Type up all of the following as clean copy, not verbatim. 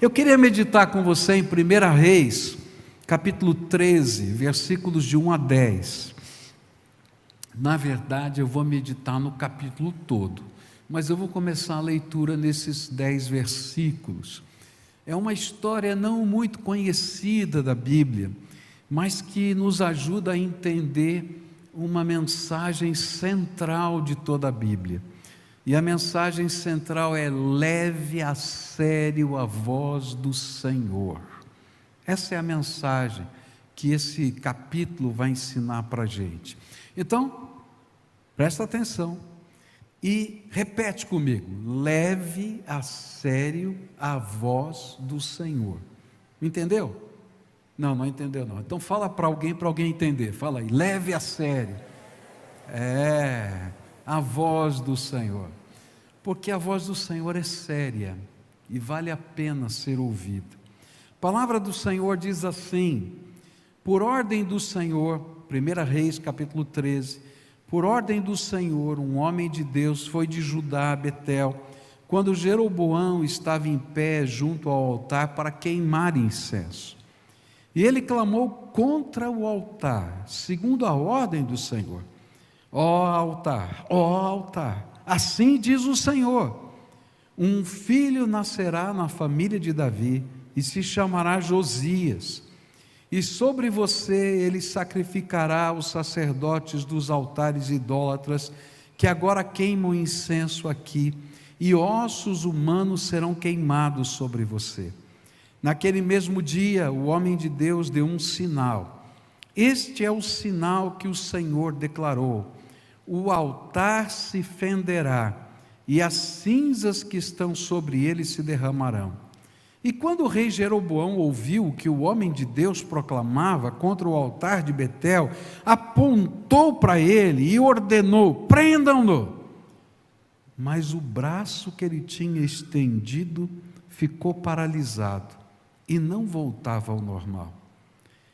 Eu queria meditar com você em 1 Reis, capítulo 13, versículos de 1 a 10. Na verdade, eu vou meditar no capítulo todo, mas eu vou começar a leitura nesses 10 versículos. É uma história não muito conhecida da Bíblia, mas que nos ajuda a entender uma mensagem central de toda a Bíblia. E a mensagem central é: leve a sério a voz do Senhor. Essa é a mensagem que esse capítulo vai ensinar para a gente. Então, presta atenção e repete comigo: leve a sério a voz do Senhor. Entendeu? Não entendeu não. Então fala para alguém entender. Fala aí: leve a sério. A voz do Senhor. Porque a voz do Senhor é séria e vale a pena ser ouvida. A palavra do Senhor diz assim: por ordem do Senhor, 1 Reis capítulo 13, por ordem do Senhor, um homem de Deus foi de Judá a Betel, quando Jeroboão estava em pé junto ao altar para queimar incenso. E ele clamou contra o altar, segundo a ordem do Senhor: ó altar, assim diz o Senhor, um filho nascerá na família de Davi, e se chamará Josias, e sobre você ele sacrificará os sacerdotes dos altares idólatras, que agora queimam incenso aqui, e ossos humanos serão queimados sobre você. Naquele mesmo dia, o homem de Deus deu um sinal. Este é o sinal que o Senhor declarou: o altar se fenderá, e as cinzas que estão sobre ele se derramarão. E quando o rei Jeroboão ouviu o que o homem de Deus proclamava contra o altar de Betel, apontou para ele e ordenou: prendam-no. Mas o braço que ele tinha estendido ficou paralisado e não voltava ao normal.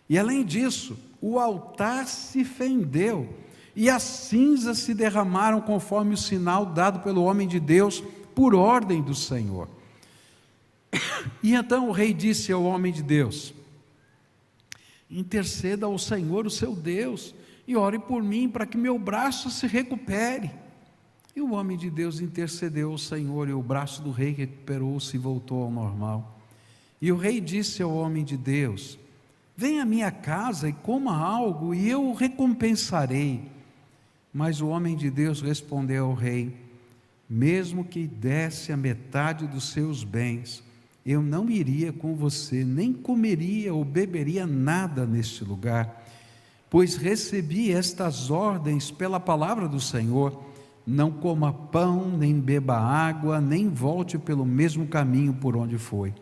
E além disso, o altar se fendeu e as cinzas se derramaram conforme o sinal dado pelo homem de Deus por ordem do Senhor. E então o rei disse ao homem de Deus: interceda ao Senhor, o seu Deus, e ore por mim para que meu braço se recupere. E o homem de Deus intercedeu ao Senhor, e o braço do rei recuperou-se e voltou ao normal. E o rei disse ao homem de Deus: venha à minha casa e coma algo, e eu o recompensarei. Mas o homem de Deus respondeu ao rei: mesmo que desse a metade dos seus bens, eu não iria com você, nem comeria ou beberia nada neste lugar, pois recebi estas ordens pela palavra do Senhor: não coma pão, nem beba água, nem volte pelo mesmo caminho por onde foi.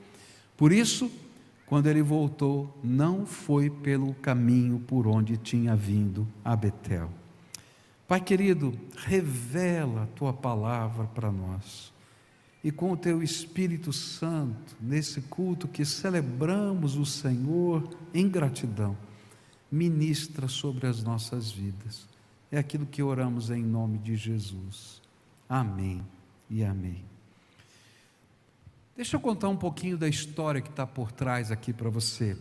Por isso, quando ele voltou, não foi pelo caminho por onde tinha vindo a Betel. Pai querido, revela a tua palavra para nós, e com o teu Espírito Santo, nesse culto que celebramos o Senhor em gratidão, ministra sobre as nossas vidas. É aquilo que oramos em nome de Jesus. Amém e amém. Deixa eu contar um pouquinho da história que está por trás aqui para você.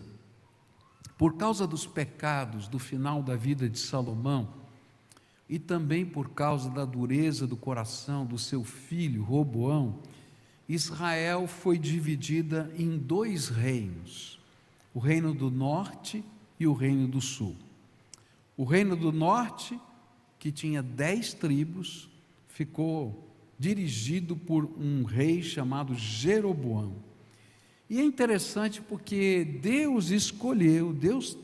Por causa dos pecados do final da vida de Salomão, e também por causa da dureza do coração do seu filho Roboão, Israel foi dividida em 2 reinos: o reino do norte e o reino do sul. O reino do norte, que tinha 10 tribos, ficou dirigido por um rei chamado Jeroboão. E é interessante porque Deus escolheu, Deus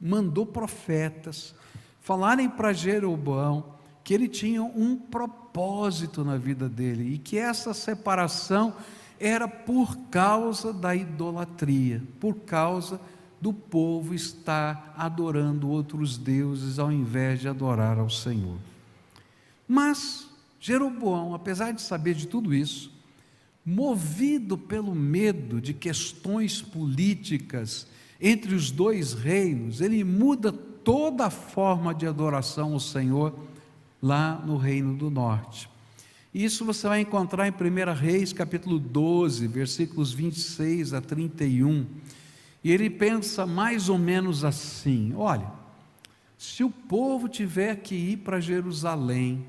mandou profetas falarem para Jeroboão que ele tinha um propósito na vida dele, e que essa separação era por causa da idolatria, por causa do povo estar adorando outros deuses ao invés de adorar ao Senhor. Mas Jeroboão, apesar de saber de tudo isso, movido pelo medo de questões políticas entre os 2 reinos, ele muda toda a forma de adoração ao Senhor lá no reino do norte. Isso você vai encontrar em 1 Reis, capítulo 12, versículos 26 a 31. E ele pensa mais ou menos assim: olha, se o povo tiver que ir para Jerusalém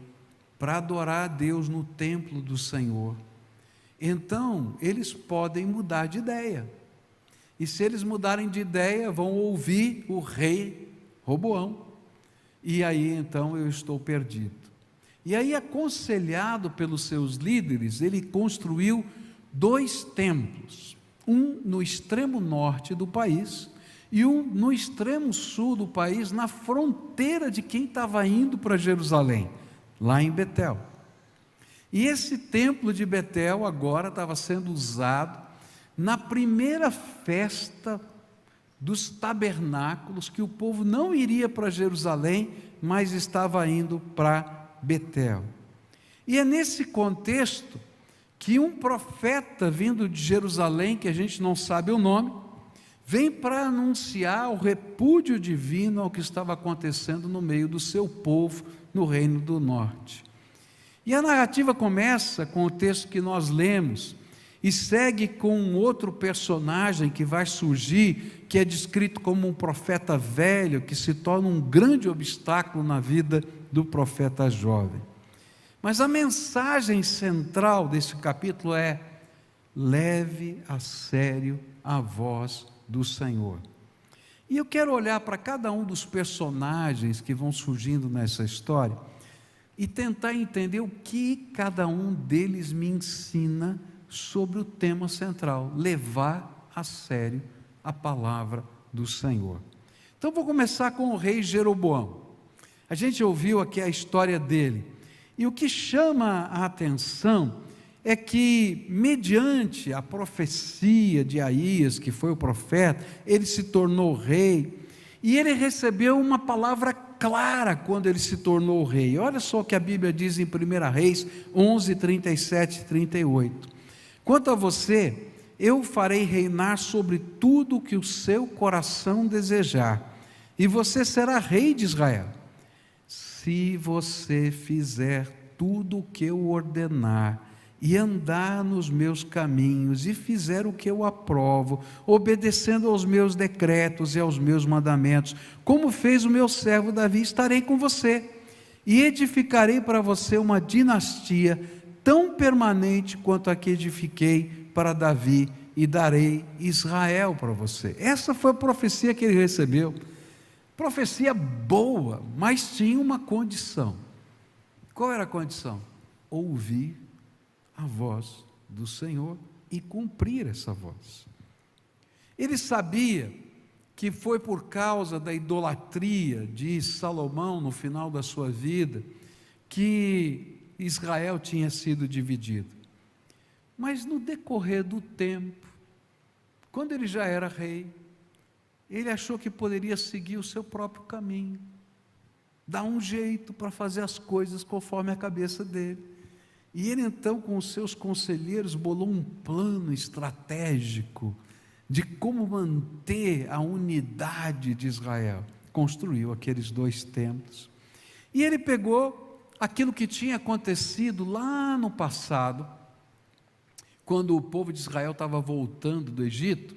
para adorar a Deus no templo do Senhor, então eles podem mudar de ideia. E se eles mudarem de ideia, vão ouvir o rei Roboão. E aí então eu estou perdido. E aí, aconselhado pelos seus líderes, ele construiu 2 templos. Um no extremo norte do país e um no extremo sul do país, na fronteira de quem estava indo para Jerusalém, lá em Betel. E esse templo de Betel agora estava sendo usado na primeira festa dos tabernáculos, que o povo não iria para Jerusalém, mas estava indo para Betel. E é nesse contexto que um profeta vindo de Jerusalém, que a gente não sabe o nome, vem para anunciar o repúdio divino ao que estava acontecendo no meio do seu povo, no reino do norte. E a narrativa começa com o texto que nós lemos, e segue com um outro personagem que vai surgir, que é descrito como um profeta velho, que se torna um grande obstáculo na vida do profeta jovem. Mas a mensagem central desse capítulo é: leve a sério a voz do Senhor. E eu quero olhar para cada um dos personagens que vão surgindo nessa história e tentar entender o que cada um deles me ensina sobre o tema central: levar a sério a palavra do Senhor. Então vou começar com o rei Jeroboão. A gente ouviu aqui a história dele, e o que chama a atenção é que, mediante a profecia de Aías, que foi o profeta, ele se tornou rei, e ele recebeu uma palavra clara quando ele se tornou rei. Olha só o que a Bíblia diz em 1 Reis 11, 37 e 38. Quanto a você, eu farei reinar sobre tudo o que o seu coração desejar, e você será rei de Israel. Se você fizer tudo o que eu ordenar, e andar nos meus caminhos, e fizer o que eu aprovo, obedecendo aos meus decretos e aos meus mandamentos, como fez o meu servo Davi, estarei com você, e edificarei para você uma dinastia tão permanente quanto a que edifiquei para Davi, e darei Israel para você. Essa foi a profecia que ele recebeu. Profecia boa, mas tinha uma condição. Qual era a condição? Ouvir a voz do Senhor e cumprir essa voz. Ele sabia que foi por causa da idolatria de Salomão no final da sua vida que Israel tinha sido dividido. Mas no decorrer do tempo, quando ele já era rei, ele achou que poderia seguir o seu próprio caminho, dar um jeito para fazer as coisas conforme a cabeça dele. E ele então, com os seus conselheiros, bolou um plano estratégico de como manter a unidade de Israel. Construiu aqueles 2 templos. E ele pegou aquilo que tinha acontecido lá no passado, quando o povo de Israel estava voltando do Egito.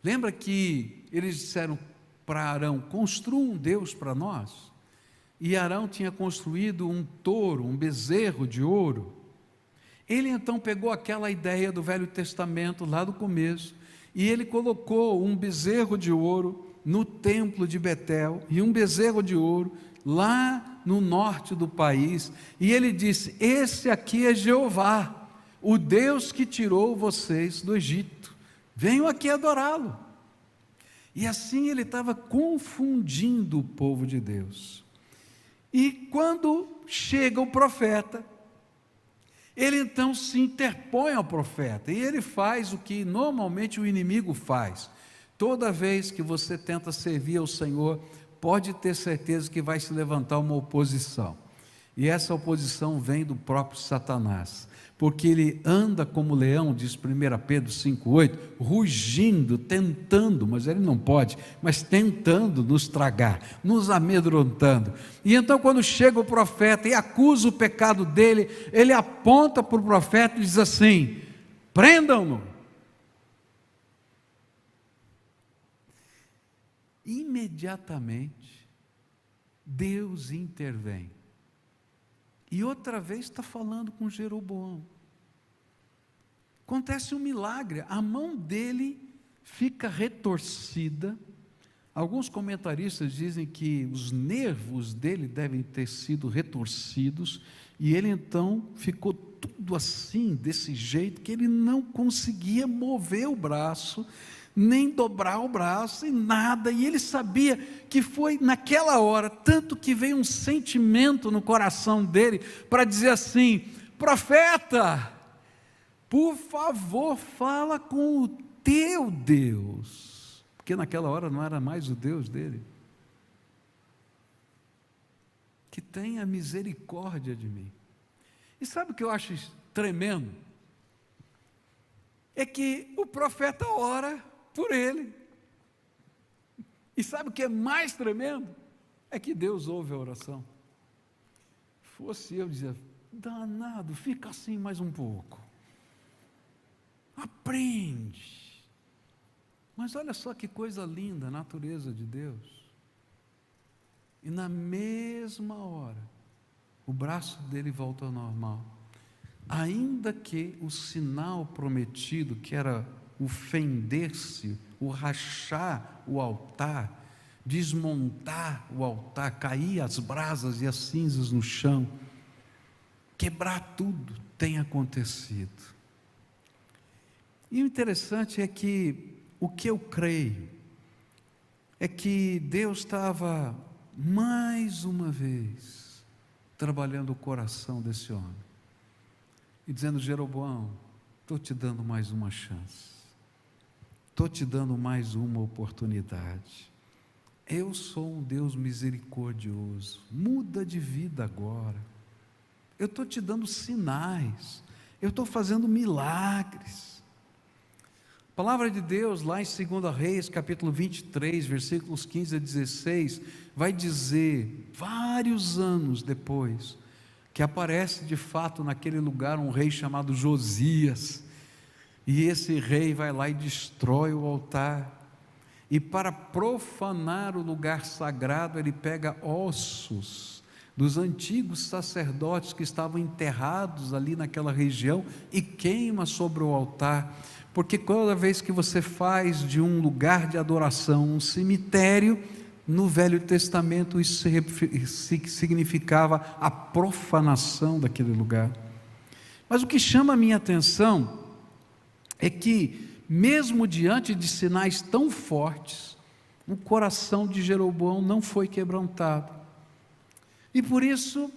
Lembra que eles disseram para Arão: construa um Deus para nós? E Arão tinha construído um touro, um bezerro de ouro. Ele então pegou aquela ideia do Velho Testamento, lá do começo, e ele colocou um bezerro de ouro no templo de Betel, e um bezerro de ouro lá no norte do país, e ele disse: esse aqui é Jeová, o Deus que tirou vocês do Egito, venham aqui adorá-lo. E assim ele estava confundindo o povo de Deus. E quando chega o profeta, ele então se interpõe ao profeta, e ele faz o que normalmente o inimigo faz. Toda vez que você tenta servir ao Senhor, pode ter certeza que vai se levantar uma oposição. E essa oposição vem do próprio Satanás, porque ele anda como leão, diz 1 Pedro 5,8, rugindo, tentando, mas ele não pode, mas tentando nos tragar, nos amedrontando. E então quando chega o profeta e acusa o pecado dele, ele aponta para o profeta e diz assim: prendam-no. Imediatamente Deus intervém. E outra vez está falando com Jeroboão. Acontece um milagre, a mão dele fica retorcida. Alguns comentaristas dizem que os nervos dele devem ter sido retorcidos, e ele então ficou tudo assim, desse jeito, que ele não conseguia mover o braço, nem dobrar o braço, e nada, e ele sabia que foi naquela hora, tanto que veio um sentimento no coração dele, para dizer assim: profeta, por favor, fala com o teu Deus, porque naquela hora não era mais o Deus dele, que tenha misericórdia de mim. E sabe o que eu acho tremendo? É que o profeta ora por ele. E sabe o que é mais tremendo? É que Deus ouve a oração. Fosse eu dizer: danado, fica assim mais um pouco, aprende. Mas olha só que coisa linda a natureza de Deus. E na mesma hora, o braço dele volta ao normal, ainda que o sinal prometido, que era o fender-se, o rachar o altar, desmontar o altar, cair as brasas e as cinzas no chão, quebrar tudo, tem acontecido. E o interessante é que o que eu creio é que Deus estava mais uma vez trabalhando o coração desse homem e dizendo: Jeroboão, estou te dando mais uma chance, estou te dando mais uma oportunidade. Eu sou um Deus misericordioso, muda de vida agora. Eu estou te dando sinais, eu estou fazendo milagres. A palavra de Deus lá em 2 Reis, capítulo 23, versículos 15 a 16, vai dizer, vários anos depois, que aparece de fato naquele lugar um rei chamado Josias, e esse rei vai lá e destrói o altar, e para profanar o lugar sagrado, ele pega ossos dos antigos sacerdotes que estavam enterrados ali naquela região e queima sobre o altar, porque toda vez que você faz de um lugar de adoração um cemitério, no Velho Testamento isso significava a profanação daquele lugar. Mas o que chama a minha atenção é que, mesmo diante de sinais tão fortes, o coração de Jeroboão não foi quebrantado. E por isso,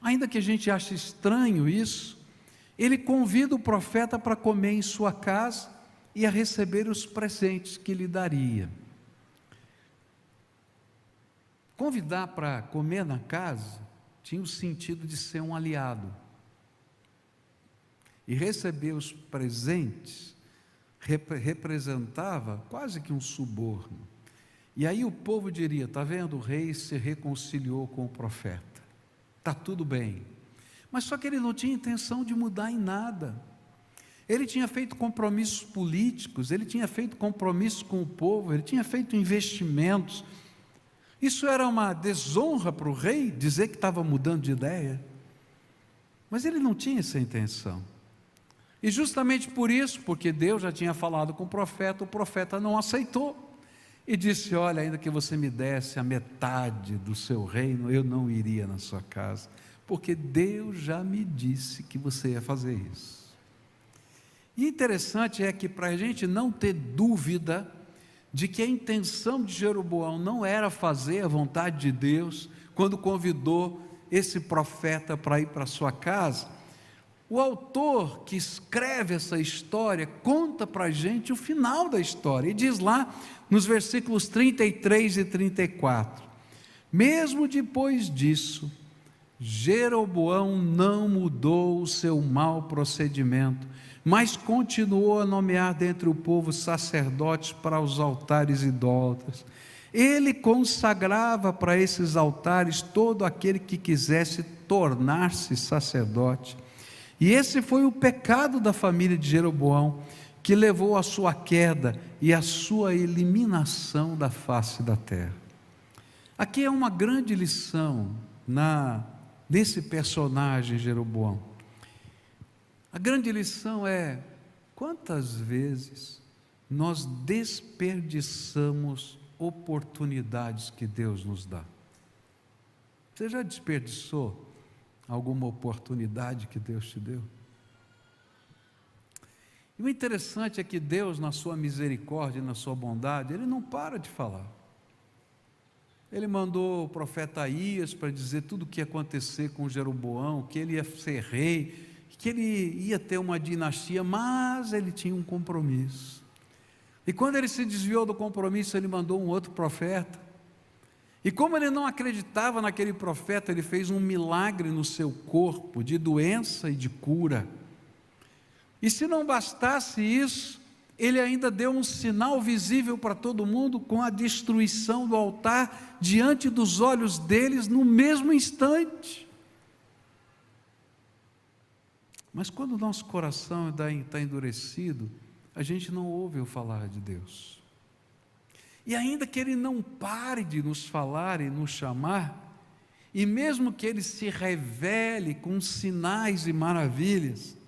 ainda que a gente ache estranho isso, ele convida o profeta para comer em sua casa e a receber os presentes que lhe daria. Convidar para comer na casa tinha o sentido de ser um aliado. E receber os presentes representava quase que um suborno. E aí o povo diria: está vendo, o rei se reconciliou com o profeta, está tudo bem. Mas só que ele não tinha intenção de mudar em nada. Ele tinha feito compromissos políticos, ele tinha feito compromissos com o povo, ele tinha feito investimentos. Isso era uma desonra para o rei, dizer que estava mudando de ideia. Mas ele não tinha essa intenção. E justamente por isso, porque Deus já tinha falado com o profeta não aceitou. E disse: olha, ainda que você me desse a metade do seu reino, eu não iria na sua casa, porque Deus já me disse que você ia fazer isso. E interessante é que, para a gente não ter dúvida de que a intenção de Jeroboão não era fazer a vontade de Deus, quando convidou esse profeta para ir para a sua casa, o autor que escreve essa história conta para a gente o final da história, e diz lá nos versículos 33 e 34, mesmo depois disso, Jeroboão não mudou o seu mau procedimento, mas continuou a nomear dentre o povo sacerdotes para os altares idólatras. Ele consagrava para esses altares todo aquele que quisesse tornar-se sacerdote. E esse foi o pecado da família de Jeroboão, que levou à sua queda e à sua eliminação da face da terra. Aqui é uma grande lição nesse personagem Jeroboão. A grande lição é: quantas vezes nós desperdiçamos oportunidades que Deus nos dá? Você já desperdiçou alguma oportunidade que Deus te deu? E o interessante é que Deus, na sua misericórdia e na sua bondade, Ele não para de falar. Ele mandou o profeta Aías para dizer tudo o que ia acontecer com Jeroboão, que ele ia ser rei, que ele ia ter uma dinastia, mas ele tinha um compromisso. E quando ele se desviou do compromisso, ele mandou um outro profeta. E como ele não acreditava naquele profeta, ele fez um milagre no seu corpo, de doença e de cura. E se não bastasse isso, ele ainda deu um sinal visível para todo mundo, com a destruição do altar diante dos olhos deles no mesmo instante. Mas quando o nosso coração está endurecido, a gente não ouve o falar de Deus. E ainda que Ele não pare de nos falar e nos chamar, e mesmo que Ele se revele com sinais e maravilhas,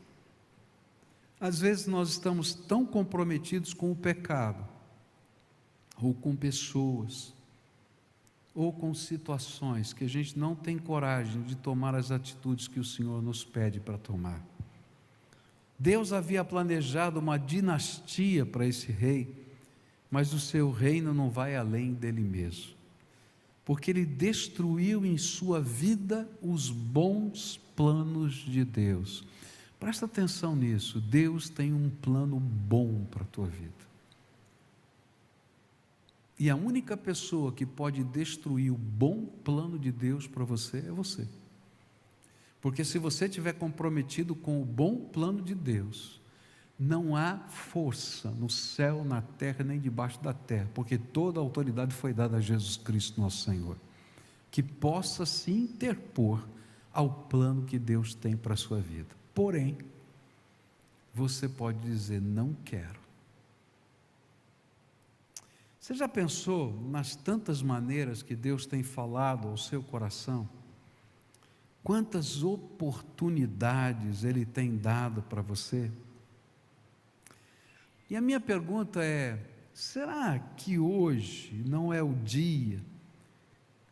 às vezes nós estamos tão comprometidos com o pecado, ou com pessoas, ou com situações, que a gente não tem coragem de tomar as atitudes que o Senhor nos pede para tomar. Deus havia planejado uma dinastia para esse rei, mas o seu reino não vai além dele mesmo, porque ele destruiu em sua vida os bons planos de Deus. Presta atenção nisso, Deus tem um plano bom para a tua vida. E a única pessoa que pode destruir o bom plano de Deus para você é você. Porque se você estiver comprometido com o bom plano de Deus, não há força no céu, na terra, nem debaixo da terra, porque toda a autoridade foi dada a Jesus Cristo, nosso Senhor, que possa se interpor ao plano que Deus tem para a sua vida. Porém, você pode dizer: não quero. Você já pensou nas tantas maneiras que Deus tem falado ao seu coração? Quantas oportunidades Ele tem dado para você? E a minha pergunta é: será que hoje não é o dia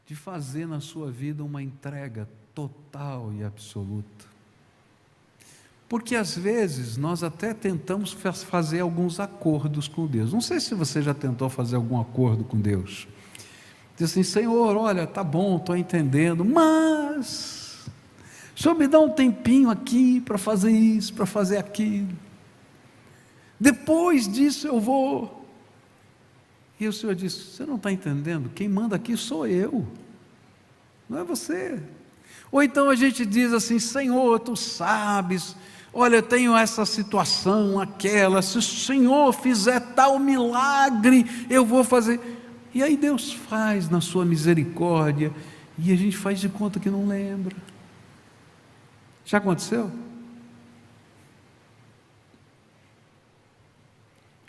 de fazer na sua vida uma entrega total e absoluta? Porque às vezes nós até tentamos fazer alguns acordos com Deus. Não sei se você já tentou fazer algum acordo com Deus. Diz assim: Senhor, olha, tá bom, estou entendendo, mas o Senhor me dá um tempinho aqui para fazer isso, para fazer aquilo. Depois disso eu vou. E o Senhor disse: você não está entendendo? Quem manda aqui sou eu, não é você. Ou então a gente diz assim: Senhor, tu sabes, olha, eu tenho essa situação, aquela, se o Senhor fizer tal milagre, eu vou fazer. E aí Deus faz na sua misericórdia, e a gente faz de conta que não lembra. Já aconteceu?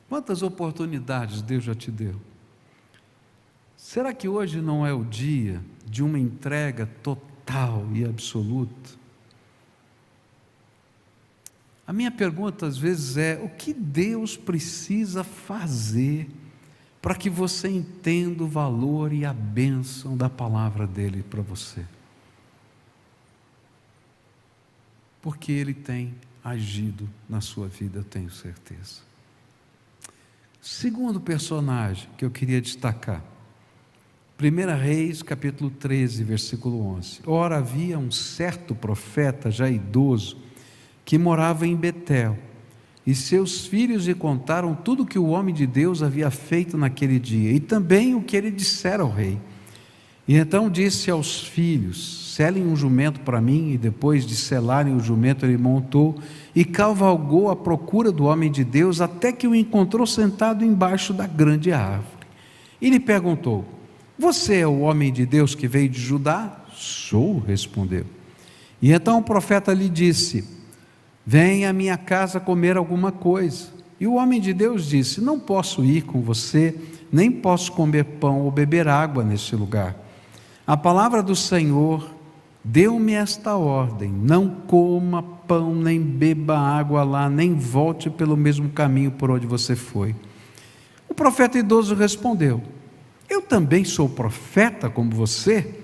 Quantas oportunidades Deus já te deu? Será que hoje não é o dia de uma entrega total e absoluta? A minha pergunta às vezes é: o que Deus precisa fazer para que você entenda o valor e a bênção da palavra dEle para você? Porque Ele tem agido na sua vida, eu tenho certeza. Segundo personagem que eu queria destacar, 1 Reis, capítulo 13, versículo 11. Ora, havia um certo profeta, já idoso, que morava em Betel, e seus filhos lhe contaram tudo o que o homem de Deus havia feito naquele dia, e também o que ele dissera ao rei. E então disse aos filhos: selem um jumento para mim. E depois de selarem o jumento, ele montou e cavalgou à procura do homem de Deus, até que o encontrou sentado embaixo da grande árvore. E lhe perguntou: você é o homem de Deus que veio de Judá? Sou, respondeu. E então o profeta lhe disse: venha à minha casa comer alguma coisa. E o homem de Deus disse: não posso ir com você, nem posso comer pão ou beber água neste lugar. A palavra do Senhor deu-me esta ordem: não coma pão, nem beba água lá, nem volte pelo mesmo caminho por onde você foi. O profeta idoso respondeu: eu também sou profeta como você,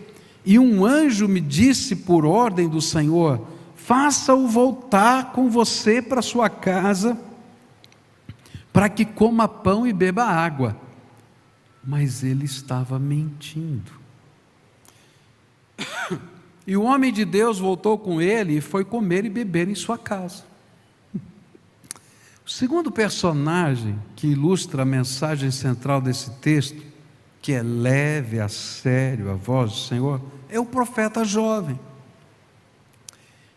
e um anjo me disse por ordem do Senhor: faça-o voltar com você para sua casa, para que coma pão e beba água. Mas ele estava mentindo. E o homem de Deus voltou com ele e foi comer e beber em sua casa. O segundo personagem que ilustra a mensagem central desse texto, que é leve a sério a voz do Senhor, é o profeta jovem.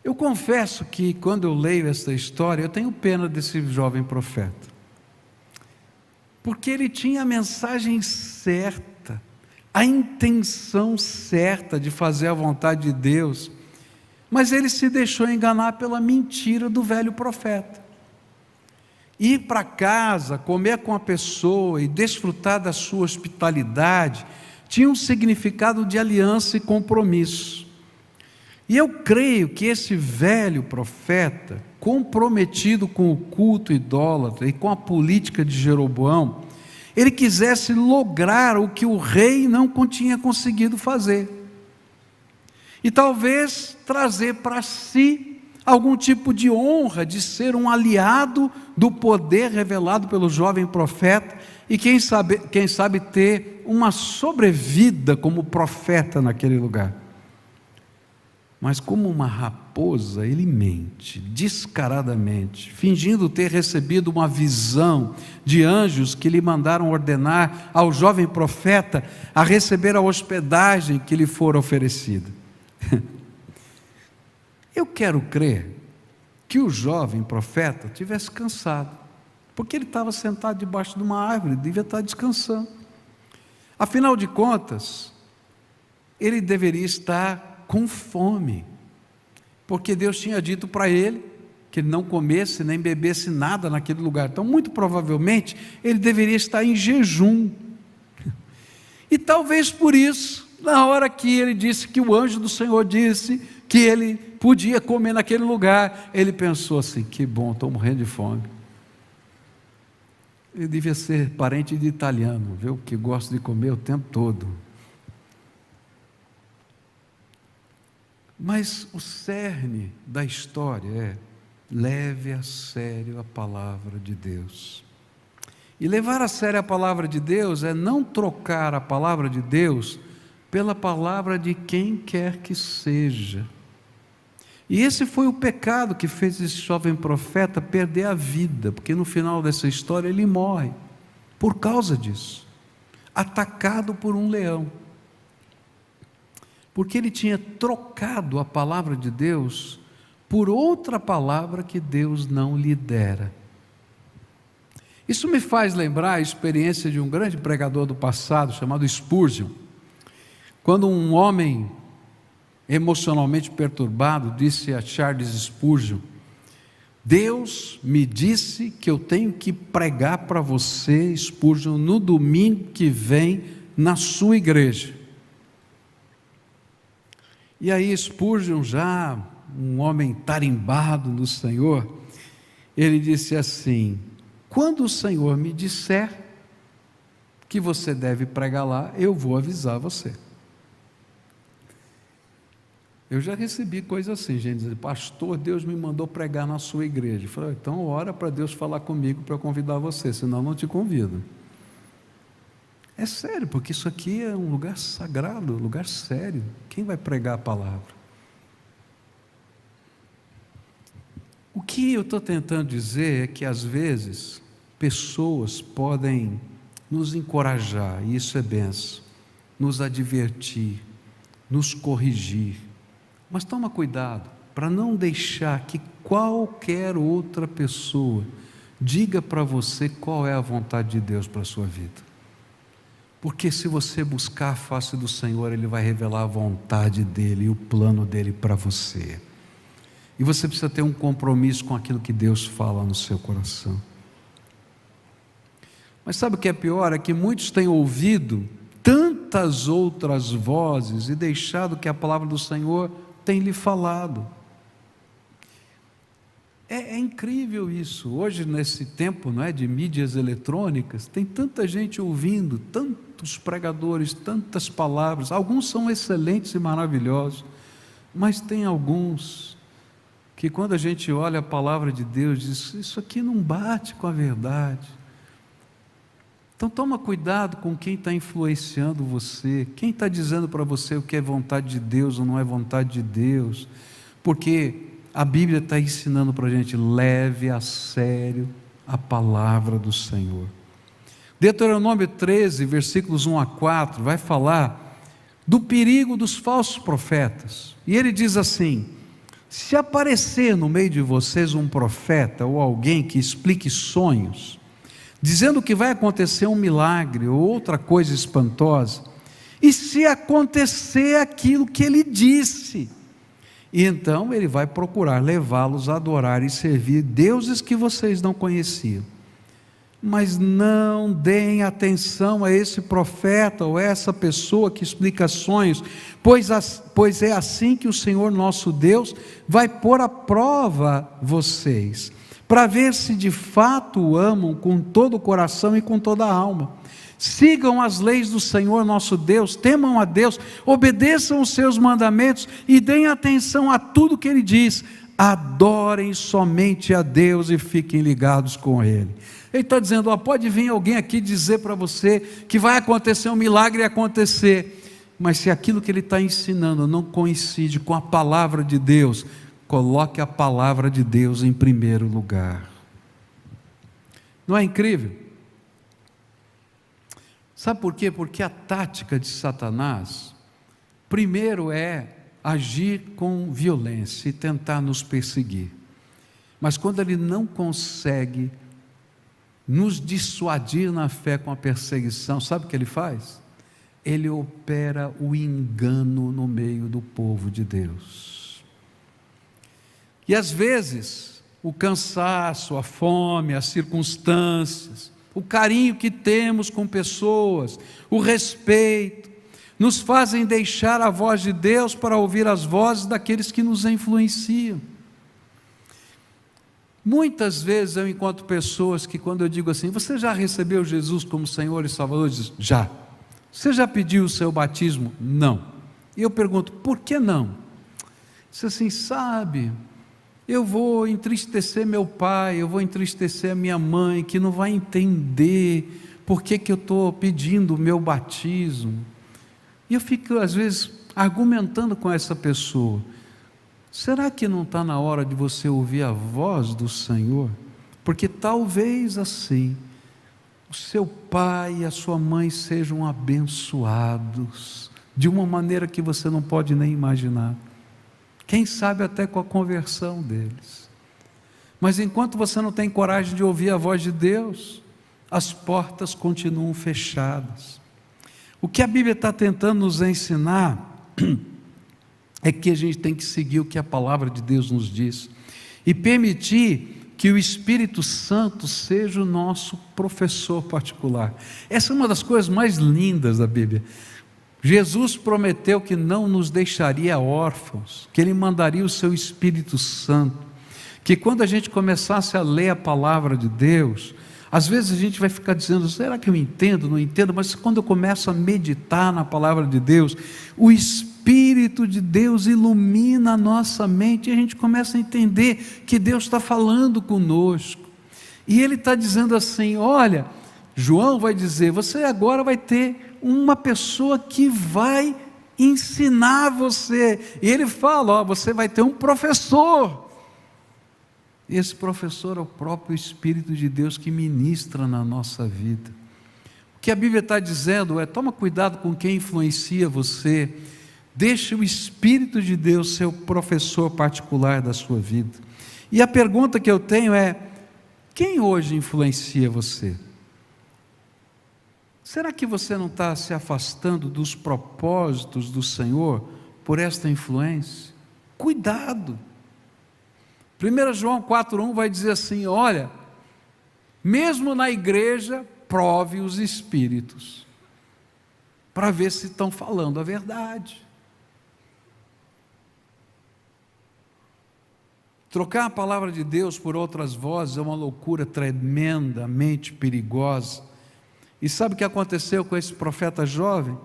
Eu confesso que quando eu leio essa história, eu tenho pena desse jovem profeta, porque ele tinha a mensagem certa, a intenção certa de fazer a vontade de Deus, mas ele se deixou enganar pela mentira do velho profeta. Ir para casa, comer com a pessoa e desfrutar da sua hospitalidade tinha um significado de aliança e compromisso. E eu creio que esse velho profeta, comprometido com o culto idólatra e com a política de Jeroboão, ele quisesse lograr o que o rei não tinha conseguido fazer, e talvez trazer para si algum tipo de honra de ser um aliado do poder revelado pelo jovem profeta, e quem sabe ter uma sobrevida como profeta naquele lugar. Mas como uma raposa, ele mente descaradamente, fingindo ter recebido uma visão de anjos que lhe mandaram ordenar ao jovem profeta a receber a hospedagem que lhe fora oferecida. Eu quero crer que o jovem profeta tivesse cansado, porque ele estava sentado debaixo de uma árvore, devia estar descansando. Afinal de contas, ele deveria estar com fome, porque Deus tinha dito para ele que ele não comesse nem bebesse nada naquele lugar. Então, muito provavelmente, ele deveria estar em jejum. E talvez por isso, na hora que ele disse que o anjo do Senhor disse que ele podia comer naquele lugar, ele pensou assim: que bom, estou morrendo de fome. Ele devia ser parente de italiano, viu, que gosta de comer o tempo todo. Mas o cerne da história é: leve a sério a palavra de Deus. E levar a sério a palavra de Deus é não trocar a palavra de Deus pela palavra de quem quer que seja. E esse foi o pecado que fez esse jovem profeta perder a vida, porque no final dessa história ele morre por causa disso, atacado por um leão. Porque ele tinha trocado a palavra de Deus por outra palavra que Deus não lhe dera. Isso me faz lembrar a experiência de um grande pregador do passado, chamado Spurgeon. Quando um homem emocionalmente perturbado disse a Charles Spurgeon: Deus me disse que eu tenho que pregar para você, Spurgeon, no domingo que vem, na sua igreja. E aí Spurgeon, já um homem tarimbado no Senhor, ele disse assim: quando o Senhor me disser que você deve pregar lá, eu vou avisar você. Eu já recebi coisa assim, gente dizendo: pastor, Deus me mandou pregar na sua igreja. Eu falei: então ora para Deus falar comigo para eu convidar você, senão eu não te convido. É sério, porque isso aqui é um lugar sagrado, um lugar sério. Quem vai pregar a palavra? O que eu estou tentando dizer é que às vezes pessoas podem nos encorajar, e isso é bênção, nos advertir, nos corrigir. Mas toma cuidado para não deixar que qualquer outra pessoa diga para você qual é a vontade de Deus para a sua vida. Porque se você buscar a face do Senhor, Ele vai revelar a vontade dEle e o plano dEle para você. E você precisa ter um compromisso com aquilo que Deus fala no seu coração. Mas sabe o que é pior? É que muitos têm ouvido tantas outras vozes e deixado que a palavra do Senhor tem lhe falado. É incrível isso. Hoje, nesse tempo, não é, de mídias eletrônicas, tem tanta gente ouvindo, tantos pregadores, tantas palavras. Alguns são excelentes e maravilhosos, mas tem alguns que, quando a gente olha a palavra de Deus, diz: isso aqui não bate com a verdade. Então toma cuidado com quem está influenciando você, quem está dizendo para você o que é vontade de Deus ou não é vontade de Deus, porque a Bíblia está ensinando para a gente: leve a sério a palavra do Senhor. Deuteronômio 13, versículos 1 a 4, vai falar do perigo dos falsos profetas, e ele diz assim: se aparecer no meio de vocês um profeta ou alguém que explique sonhos, dizendo que vai acontecer um milagre ou outra coisa espantosa, e se acontecer aquilo que ele disse, e então ele vai procurar levá-los a adorar e servir deuses que vocês não conheciam. Mas não deem atenção a esse profeta ou a essa pessoa que explica sonhos, pois é assim que o Senhor nosso Deus vai pôr à prova vocês, para ver se de fato o amam com todo o coração e com toda a alma. Sigam as leis do Senhor nosso Deus, temam a Deus, obedeçam os seus mandamentos e deem atenção a tudo que Ele diz. Adorem somente a Deus e fiquem ligados com Ele. Ele está dizendo: ó, pode vir alguém aqui dizer para você que vai acontecer um milagre e acontecer, mas se aquilo que ele está ensinando não coincide com a palavra de Deus, coloque a palavra de Deus em primeiro lugar. Não é incrível? Sabe por quê? Porque a tática de Satanás, primeiro, é agir com violência e tentar nos perseguir. Mas quando ele não consegue nos dissuadir na fé com a perseguição, sabe o que ele faz? Ele opera o engano no meio do povo de Deus. E às vezes, o cansaço, a fome, as circunstâncias, o carinho que temos com pessoas, o respeito, nos fazem deixar a voz de Deus para ouvir as vozes daqueles que nos influenciam. Muitas vezes eu encontro pessoas que, quando eu digo assim: você já recebeu Jesus como Senhor e Salvador? Diz: já. Você já pediu o seu batismo? Não. E eu pergunto: por que não? Diz assim: sabe, eu vou entristecer meu pai, eu vou entristecer a minha mãe, que não vai entender por que eu estou pedindo o meu batismo. E eu fico, às vezes, argumentando com essa pessoa: será que não está na hora de você ouvir a voz do Senhor? Porque talvez assim, o seu pai e a sua mãe sejam abençoados, de uma maneira que você não pode nem imaginar. Quem sabe até com a conversão deles. Mas enquanto você não tem coragem de ouvir a voz de Deus, as portas continuam fechadas. O que a Bíblia está tentando nos ensinar é que a gente tem que seguir o que a palavra de Deus nos diz e permitir que o Espírito Santo seja o nosso professor particular. Essa é uma das coisas mais lindas da Bíblia. Jesus prometeu que não nos deixaria órfãos, que Ele mandaria o seu Espírito Santo, que quando a gente começasse a ler a palavra de Deus, às vezes a gente vai ficar dizendo: será que eu entendo? Não entendo. Mas quando eu começo a meditar na palavra de Deus, o Espírito de Deus ilumina a nossa mente e a gente começa a entender que Deus está falando conosco. E Ele está dizendo assim: olha, João vai dizer, você agora vai ter uma pessoa que vai ensinar você. E ele fala: ó, você vai ter um professor. Esse professor é o próprio Espírito de Deus que ministra na nossa vida. O que a Bíblia está dizendo toma cuidado com quem influencia você, deixe o Espírito de Deus ser o professor particular da sua vida. E a pergunta que eu tenho é: quem hoje influencia você? Será que você não está se afastando dos propósitos do Senhor por esta influência? Cuidado! 1 João 4,1 vai dizer assim: olha, mesmo na igreja, prove os espíritos, para ver se estão falando a verdade. Trocar a palavra de Deus por outras vozes é uma loucura tremendamente perigosa. E sabe o que aconteceu com esse profeta jovem?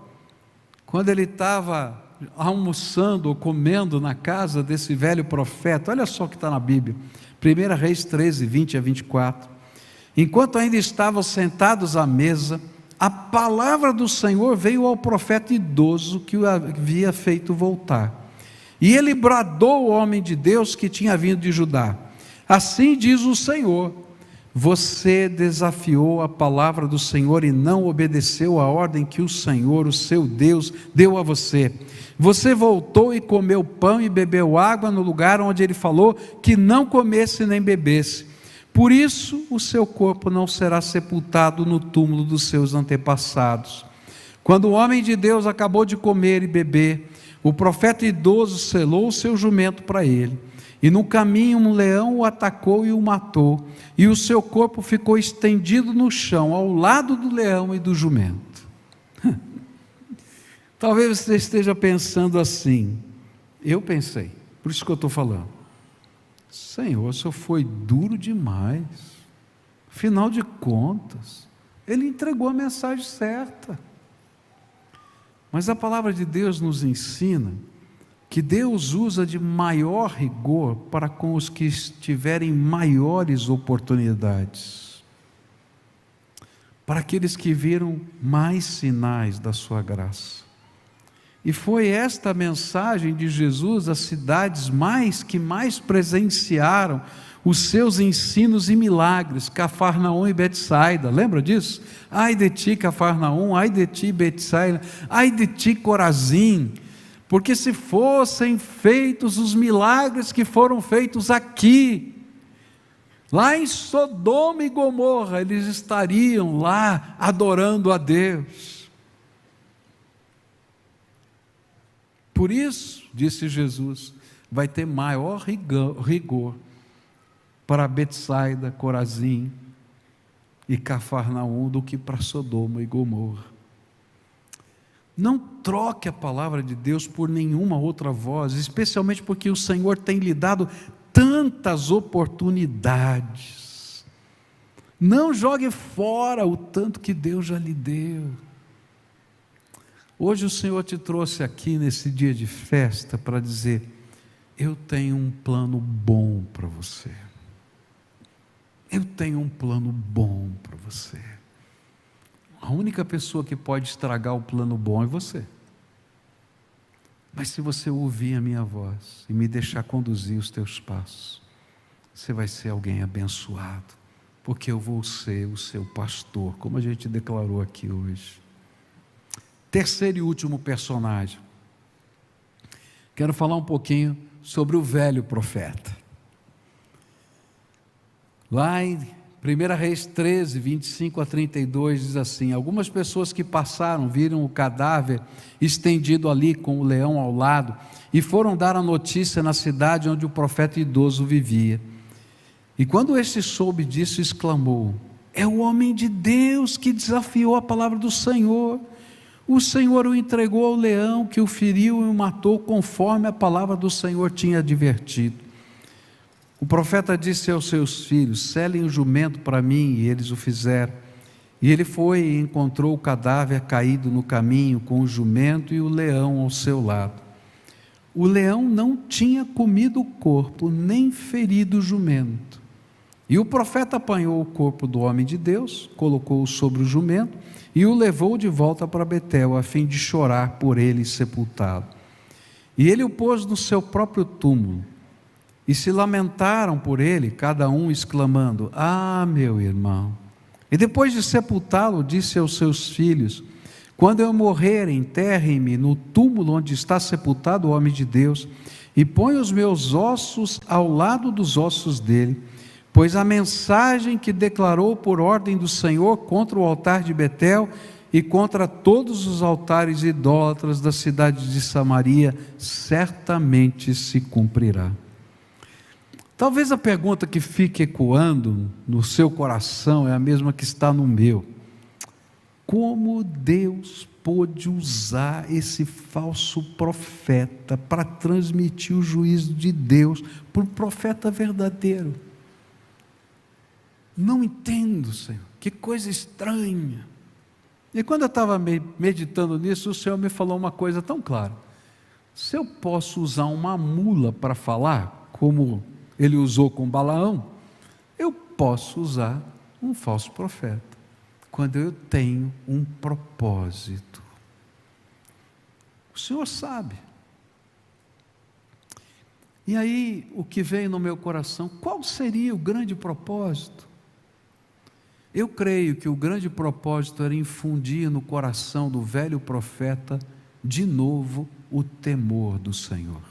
Quando ele estava almoçando ou comendo na casa desse velho profeta, olha só o que está na Bíblia, 1 Reis 13, 20 a 24. Enquanto ainda estavam sentados à mesa, a palavra do Senhor veio ao profeta idoso que o havia feito voltar. E ele bradou ao homem de Deus que tinha vindo de Judá: assim diz o Senhor, você desafiou a palavra do Senhor e não obedeceu a ordem que o Senhor, o seu Deus, deu a você. Você voltou e comeu pão e bebeu água no lugar onde ele falou que não comesse nem bebesse. Por isso o seu corpo não será sepultado no túmulo dos seus antepassados. Quando o homem de Deus acabou de comer e beber, o profeta idoso selou o seu jumento para ele, e no caminho um leão o atacou e o matou, e o seu corpo ficou estendido no chão, ao lado do leão e do jumento. Talvez você esteja pensando assim, eu pensei, por isso que eu estou falando: Senhor, o Senhor foi duro demais, afinal de contas, ele entregou a mensagem certa. Mas a palavra de Deus nos ensina que Deus usa de maior rigor para com os que tiverem maiores oportunidades, para aqueles que viram mais sinais da sua graça. E foi esta mensagem de Jesus às cidades que mais presenciaram os seus ensinos e milagres, Cafarnaum e Betsaida, lembra disso? Ai de ti, Cafarnaum, ai de ti, Betsaida, ai de ti, Corazim, porque se fossem feitos os milagres que foram feitos aqui, lá em Sodoma e Gomorra, eles estariam lá adorando a Deus. Por isso, disse Jesus, vai ter maior rigor para Betsaida, Corazim e Cafarnaum do que para Sodoma e Gomorra. Não troque a palavra de Deus por nenhuma outra voz, especialmente porque o Senhor tem lhe dado tantas oportunidades. Não jogue fora o tanto que Deus já lhe deu. Hoje o Senhor te trouxe aqui nesse dia de festa para dizer: eu tenho um plano bom para você. Eu tenho um plano bom para você. A única pessoa que pode estragar o plano bom é você. Mas se você ouvir a minha voz e me deixar conduzir os teus passos, você vai ser alguém abençoado, porque eu vou ser o seu pastor, como a gente declarou aqui hoje. Terceiro e último personagem. Quero falar um pouquinho sobre o velho profeta. Lá em 1 Reis 13, 25 a 32, diz assim: algumas pessoas que passaram viram o cadáver estendido ali com o leão ao lado e foram dar a notícia na cidade onde o profeta idoso vivia. E quando este soube disso, exclamou: é o homem de Deus que desafiou a palavra do Senhor. O Senhor o entregou ao leão, que o feriu e o matou, conforme a palavra do Senhor tinha advertido. O profeta disse aos seus filhos: selem o jumento para mim, e eles o fizeram. E ele foi e encontrou o cadáver caído no caminho, com o jumento e o leão ao seu lado. O leão não tinha comido o corpo, nem ferido o jumento. E o profeta apanhou o corpo do homem de Deus, colocou-o sobre o jumento e o levou de volta para Betel, a fim de chorar por ele sepultado. E ele o pôs no seu próprio túmulo. E se lamentaram por ele, cada um exclamando: ah, meu irmão, E depois de sepultá-lo, disse aos seus filhos: quando eu morrer, enterrem-me no túmulo onde está sepultado o homem de Deus, e ponham os meus ossos ao lado dos ossos dele, pois a mensagem que declarou por ordem do Senhor contra o altar de Betel e contra todos os altares idólatras da cidade de Samaria certamente se cumprirá. Talvez a pergunta que fique ecoando no seu coração é a mesma que está no meu: como Deus pôde usar esse falso profeta para transmitir o juízo de Deus por profeta verdadeiro? Não entendo, Senhor, que coisa estranha. E quando eu estava meditando nisso, o Senhor me falou uma coisa tão clara: se eu posso usar uma mula para falar, como ele usou com Balaão, eu posso usar um falso profeta, quando eu tenho um propósito. O Senhor sabe. E aí, o que veio no meu coração: qual seria o grande propósito? Eu creio que o grande propósito era infundir no coração do velho profeta, de novo, o temor do Senhor.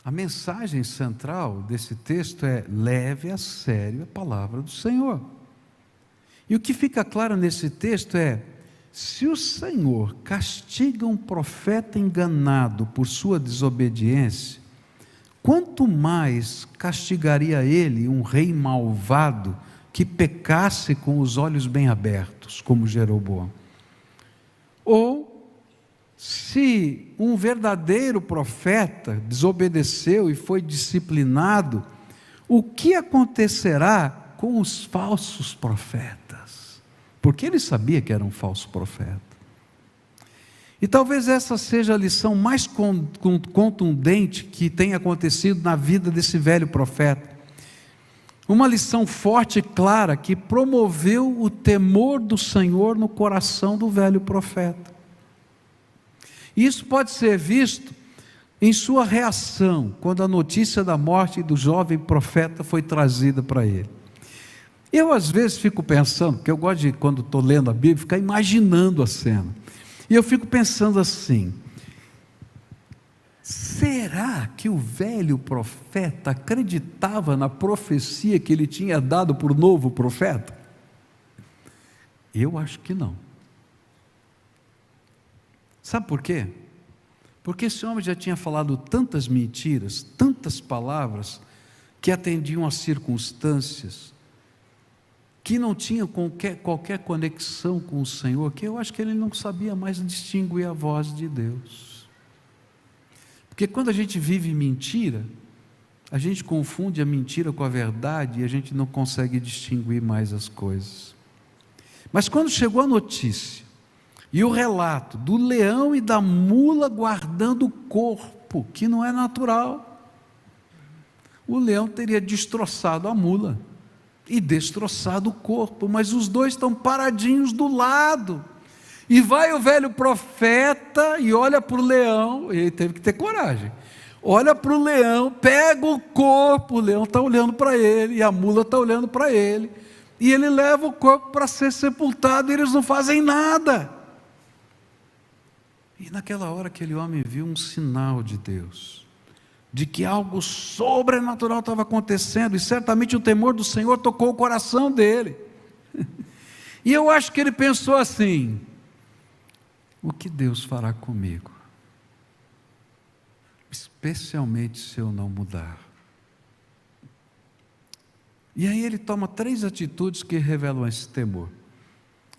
A mensagem central desse texto é: leve a sério a palavra do Senhor. E o que fica claro nesse texto é: se o Senhor castiga um profeta enganado por sua desobediência, quanto mais castigaria ele um rei malvado que pecasse com os olhos bem abertos, como Jeroboão? Ou, se um verdadeiro profeta desobedeceu e foi disciplinado, o que acontecerá com os falsos profetas? Porque ele sabia que era um falso profeta. E talvez essa seja a lição mais contundente que tenha acontecido na vida desse velho profeta. Uma lição forte e clara que promoveu o temor do Senhor no coração do velho profeta. Isso pode ser visto em sua reação, quando a notícia da morte do jovem profeta foi trazida para ele. Eu às vezes fico pensando, porque eu gosto de, quando estou lendo a Bíblia, ficar imaginando a cena. E eu fico pensando assim: será que o velho profeta acreditava na profecia que ele tinha dado para o novo profeta? Eu acho que não. Sabe por quê? Porque esse homem já tinha falado tantas mentiras, tantas palavras, que atendiam às circunstâncias, que não tinha qualquer conexão com o Senhor, que eu acho que ele não sabia mais distinguir a voz de Deus. Porque quando a gente vive mentira, a gente confunde a mentira com a verdade e a gente não consegue distinguir mais as coisas. Mas quando chegou a notícia e o relato do leão e da mula guardando o corpo, que não é natural, o leão teria destroçado a mula e destroçado o corpo, mas os dois estão paradinhos do lado, e vai o velho profeta e olha para o leão, e ele teve que ter coragem, olha para o leão, pega o corpo, o leão está olhando para ele, e a mula está olhando para ele, e ele leva o corpo para ser sepultado, e eles não fazem nada. E naquela hora aquele homem viu um sinal de Deus, de que algo sobrenatural estava acontecendo, e certamente o temor do Senhor tocou o coração dele. E eu acho que ele pensou assim: o que Deus fará comigo? Especialmente se eu não mudar. E aí ele toma 3 atitudes que revelam esse temor.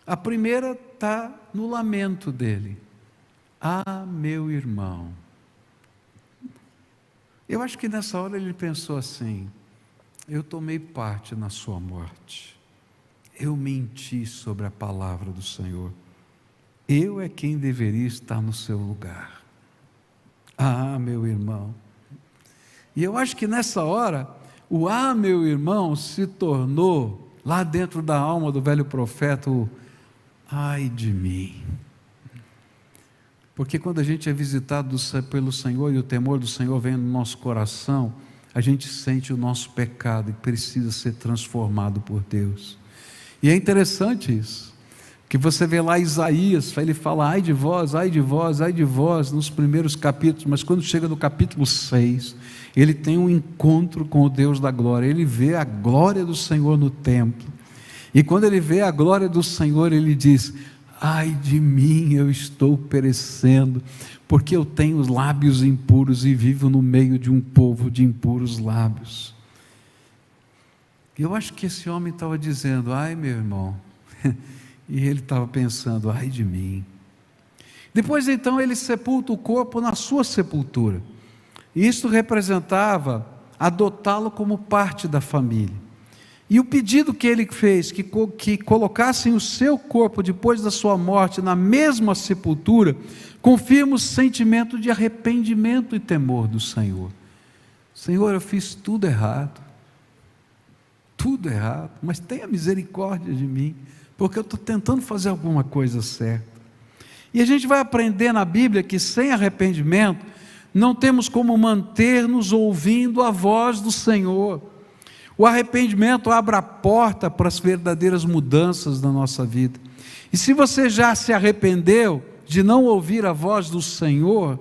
A primeira está no lamento dele: ah, meu irmão. Eu acho que nessa hora ele pensou assim: eu tomei parte na sua morte, eu menti sobre a palavra do Senhor, eu é quem deveria estar no seu lugar. Ah, meu irmão. E eu acho que nessa hora, o ah, meu irmão, se tornou, lá dentro da alma do velho profeta, o ai de mim. Porque quando a gente é visitado pelo Senhor e o temor do Senhor vem no nosso coração, a gente sente o nosso pecado e precisa ser transformado por Deus. E é interessante isso, que você vê lá Isaías, ele fala, ai de vós, ai de vós, ai de vós, nos primeiros capítulos, mas quando chega no capítulo 6, ele tem um encontro com o Deus da glória, ele vê a glória do Senhor no templo, e quando ele vê a glória do Senhor, ele diz, ai de mim, eu estou perecendo, porque eu tenho os lábios impuros e vivo no meio de um povo de impuros lábios. E eu acho que esse homem estava dizendo, ai meu irmão, e ele estava pensando, ai de mim. Depois então ele sepulta o corpo na sua sepultura, e isso representava adotá-lo como parte da família. E o pedido que ele fez, que colocassem o seu corpo depois da sua morte na mesma sepultura, confirma o sentimento de arrependimento e temor do Senhor. Senhor, eu fiz tudo errado, mas tenha misericórdia de mim, porque eu estou tentando fazer alguma coisa certa. E a gente vai aprender na Bíblia que sem arrependimento, não temos como manter-nos ouvindo a voz do Senhor. O arrependimento abre a porta para as verdadeiras mudanças na nossa vida. E se você já se arrependeu de não ouvir a voz do Senhor,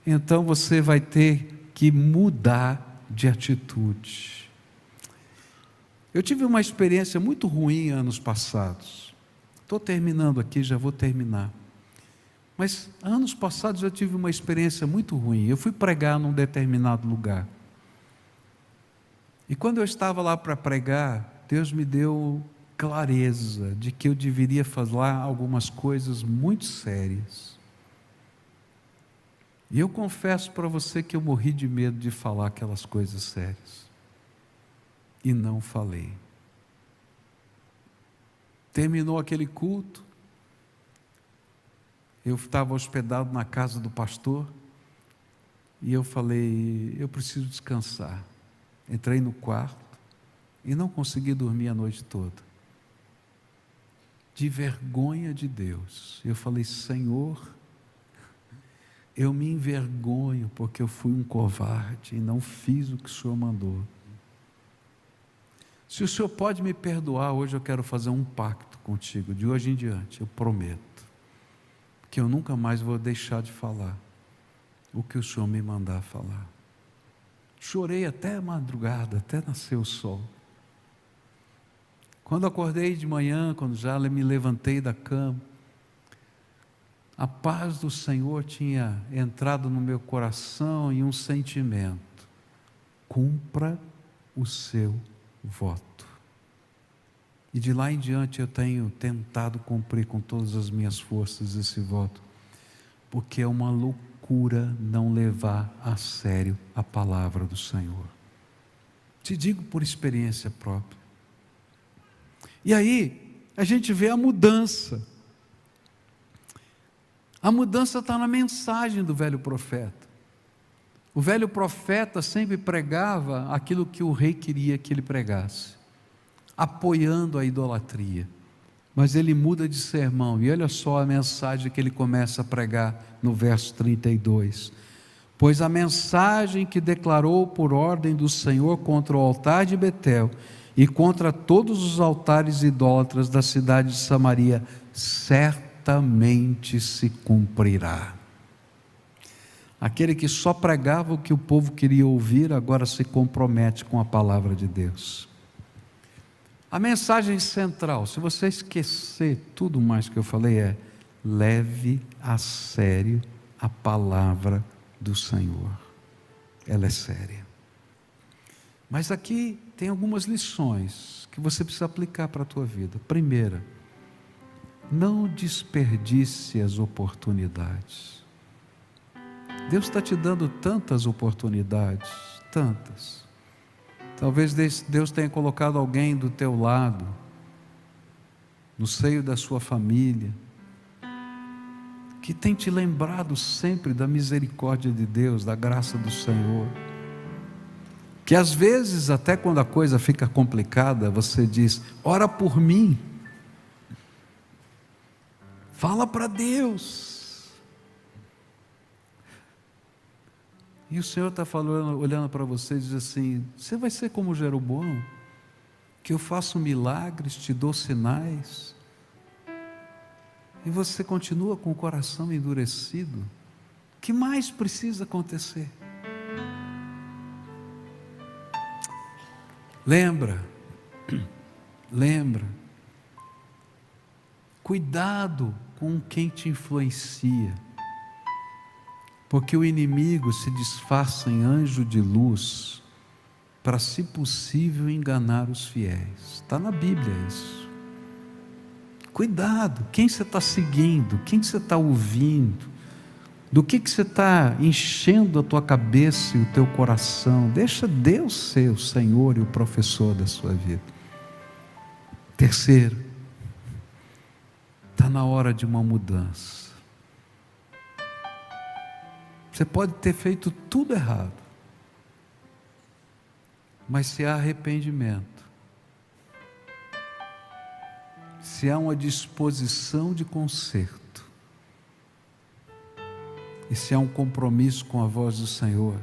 então você vai ter que mudar de atitude. Eu tive uma experiência muito ruim anos passados. Estou terminando aqui, já vou terminar. Mas anos passados eu tive uma experiência muito ruim. Eu fui pregar num determinado lugar. E quando eu estava lá para pregar, Deus me deu clareza de que eu deveria falar algumas coisas muito sérias. E eu confesso para você que eu morri de medo de falar aquelas coisas sérias. E não falei. Terminou aquele culto, eu estava hospedado na casa do pastor, e eu falei, eu preciso descansar. Entrei no quarto e não consegui dormir a noite toda. De vergonha de Deus, eu falei, Senhor, eu me envergonho porque eu fui um covarde e não fiz o que o Senhor mandou. Se o Senhor pode me perdoar, hoje eu quero fazer um pacto contigo, de hoje em diante, eu prometo, que eu nunca mais vou deixar de falar o que o Senhor me mandar falar. Chorei até a madrugada, até nascer o sol. Quando acordei de manhã, quando já me levantei da cama, a paz do Senhor tinha entrado no meu coração e um sentimento: cumpra o seu voto. E de lá em diante eu tenho tentado cumprir com todas as minhas forças esse voto, porque é uma loucura não levar a sério a palavra do Senhor. Te digo por experiência própria. E aí a gente vê a mudança. A mudança está na mensagem do velho profeta. O velho profeta sempre pregava aquilo que o rei queria que ele pregasse, apoiando a idolatria. Mas ele muda de sermão, e olha só a mensagem que ele começa a pregar no verso 32. Pois a mensagem que declarou por ordem do Senhor contra o altar de Betel e contra todos os altares idólatras da cidade de Samaria, certamente se cumprirá. Aquele que só pregava o que o povo queria ouvir, agora se compromete com a palavra de Deus. A mensagem central, se você esquecer tudo mais que eu falei, é: leve a sério a palavra do Senhor. Ela é séria. Mas aqui tem algumas lições que você precisa aplicar para a tua vida. Primeira, não desperdice as oportunidades. Deus está te dando tantas oportunidades, tantas. Talvez Deus tenha colocado alguém do teu lado, no seio da sua família, que tem te lembrado sempre da misericórdia de Deus, da graça do Senhor. Que às vezes, até quando a coisa fica complicada, você diz: ora por mim. Fala para Deus. E o Senhor está falando, olhando para você e diz assim: você vai ser como Jeroboão, que eu faço milagres, te dou sinais, e você continua com o coração endurecido. O que mais precisa acontecer? Lembra, cuidado com quem te influencia, porque o inimigo se disfarça em anjo de luz, para, se possível, enganar os fiéis. Está na Bíblia isso. Cuidado, quem você está seguindo, quem você está ouvindo, do que você está enchendo a tua cabeça e o teu coração. Deixa Deus ser o Senhor e o professor da sua vida. Terceiro, está na hora de uma mudança. Você pode ter feito tudo errado, mas se há arrependimento, se há uma disposição de conserto, e se há um compromisso com a voz do Senhor,